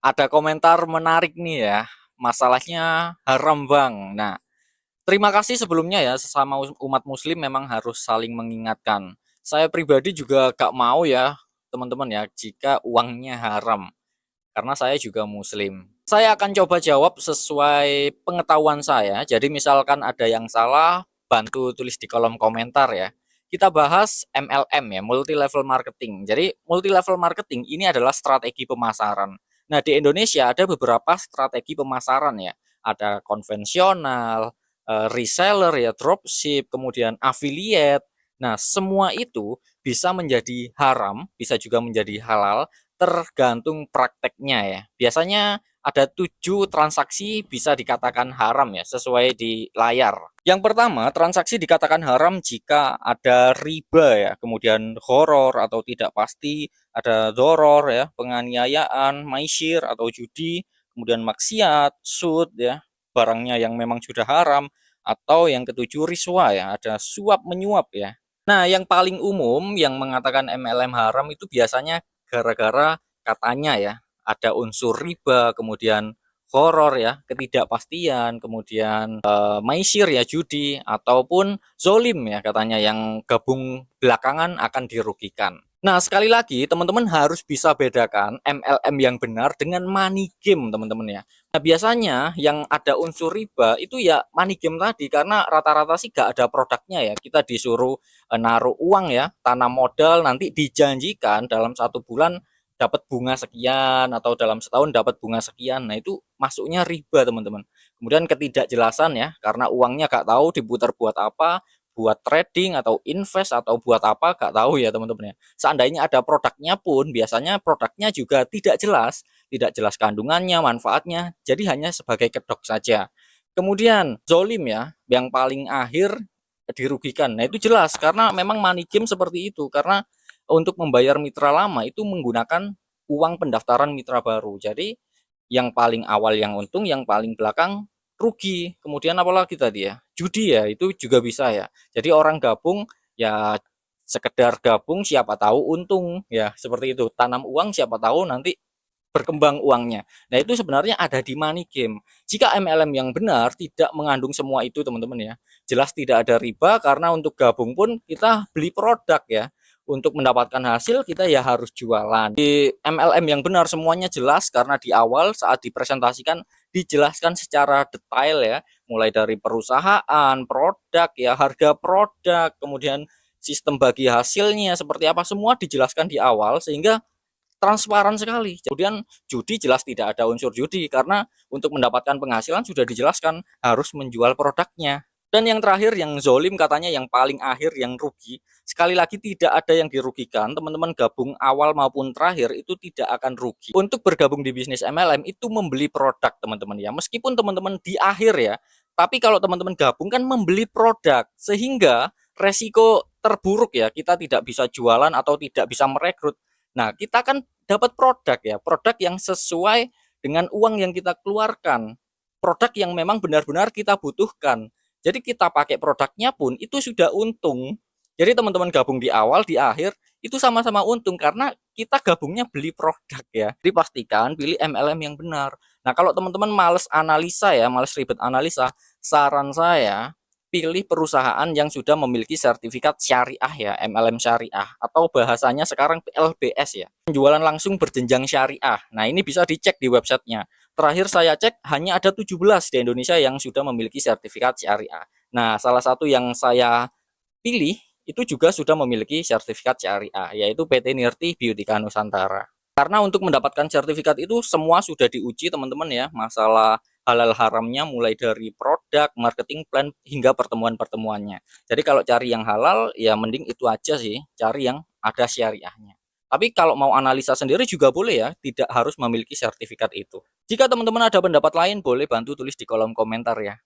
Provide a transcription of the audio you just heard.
Ada komentar menarik nih ya. Masalahnya haram bang. Nah, terima kasih sebelumnya ya, sesama umat muslim memang harus saling mengingatkan. Saya pribadi juga gak mau ya, teman-teman ya, jika uangnya haram. Karena saya juga muslim. Saya akan coba jawab sesuai pengetahuan saya. Jadi misalkan ada yang salah, bantu tulis di kolom komentar ya. Kita bahas MLM ya, multi level marketing. Jadi multi level marketing ini adalah strategi pemasaran. Nah, di Indonesia ada beberapa strategi pemasaran ya. Ada konvensional, reseller ya, dropship, kemudian affiliate. Nah, semua itu bisa menjadi haram, bisa juga menjadi halal, tergantung prakteknya ya. Biasanya ada 7 transaksi bisa dikatakan haram ya, sesuai di layar. Yang pertama, transaksi dikatakan haram jika ada riba ya, kemudian horor atau tidak pasti, ada doror ya, penganiayaan, maisir atau judi, kemudian maksiat, sud ya, barangnya yang memang sudah haram, atau yang ketujuh riswa ya, ada suap menyuap ya. Nah, yang paling umum yang mengatakan MLM haram itu biasanya gara-gara katanya ya, ada unsur riba, kemudian horor ya, ketidakpastian, kemudian maisir ya, judi, ataupun zolim ya katanya yang gabung belakangan akan dirugikan. Nah, sekali lagi teman-teman harus bisa bedakan MLM yang benar dengan money game teman-teman ya. Nah, biasanya yang ada unsur riba itu ya money game tadi, karena rata-rata sih gak ada produknya ya. Kita disuruh naruh uang ya, tanam modal, nanti dijanjikan dalam 1 bulan dapat bunga sekian atau dalam setahun dapat bunga sekian. Nah, itu masuknya riba teman-teman. Kemudian ketidakjelasan ya, karena uangnya gak tahu diputar buat apa, buat trading atau invest atau buat apa gak tahu ya teman-teman ya. Seandainya ada produknya pun biasanya produknya juga tidak jelas kandungannya, manfaatnya, jadi hanya sebagai kedok saja. Kemudian zolim ya, yang paling akhir dirugikan. Nah, itu jelas karena memang money game seperti itu, karena untuk membayar mitra lama itu menggunakan uang pendaftaran mitra baru. Jadi yang paling awal yang untung, yang paling belakang rugi. Kemudian apalagi tadi ya, judi ya, itu juga bisa ya. Jadi orang gabung ya, sekedar gabung siapa tahu untung ya, seperti itu. Tanam uang siapa tahu nanti berkembang uangnya. Nah, itu sebenarnya ada di money game. Jika MLM yang benar tidak mengandung semua itu teman-teman ya. Jelas tidak ada riba, karena untuk gabung pun kita beli produk ya. Untuk mendapatkan hasil kita ya harus jualan. Di MLM yang benar semuanya jelas, karena di awal saat dipresentasikan dijelaskan secara detail ya, mulai dari perusahaan, produk ya, harga produk, kemudian sistem bagi hasilnya seperti apa, semua dijelaskan di awal sehingga transparan sekali. Kemudian judi jelas tidak ada unsur judi, karena untuk mendapatkan penghasilan sudah dijelaskan harus menjual produknya. Dan yang terakhir yang zolim katanya yang paling akhir yang rugi. Sekali lagi tidak ada yang dirugikan. Teman-teman gabung awal maupun terakhir itu tidak akan rugi. Untuk bergabung di bisnis MLM itu membeli produk teman-teman ya. Meskipun teman-teman di akhir ya, tapi kalau teman-teman gabung kan membeli produk, sehingga resiko terburuk ya, kita tidak bisa jualan atau tidak bisa merekrut. Nah, kita kan dapat produk ya, produk yang sesuai dengan uang yang kita keluarkan, produk yang memang benar-benar kita butuhkan. Jadi kita pakai produknya pun itu sudah untung. Jadi teman-teman gabung di awal, di akhir itu sama-sama untung karena kita gabungnya beli produk ya. Jadi pastikan pilih MLM yang benar. Nah, kalau teman-teman males analisa ya, males ribet analisa, saran saya pilih perusahaan yang sudah memiliki sertifikat syariah ya, MLM syariah, atau bahasanya sekarang LBS ya, penjualan langsung berjenjang syariah. Nah, ini bisa dicek di websitenya. Terakhir saya cek hanya ada 17 di Indonesia yang sudah memiliki sertifikat syariah. Nah, salah satu yang saya pilih itu juga sudah memiliki sertifikat syariah, yaitu PT Nirti Biotika Nusantara. Karena untuk mendapatkan sertifikat itu semua sudah diuji teman-teman ya, masalah halal haramnya mulai dari produk, marketing plan hingga pertemuan-pertemuannya. Jadi kalau cari yang halal ya mending itu aja sih, cari yang ada syariahnya. Tapi kalau mau analisa sendiri juga boleh ya, tidak harus memiliki sertifikat itu. Jika teman-teman ada pendapat lain boleh bantu tulis di kolom komentar ya.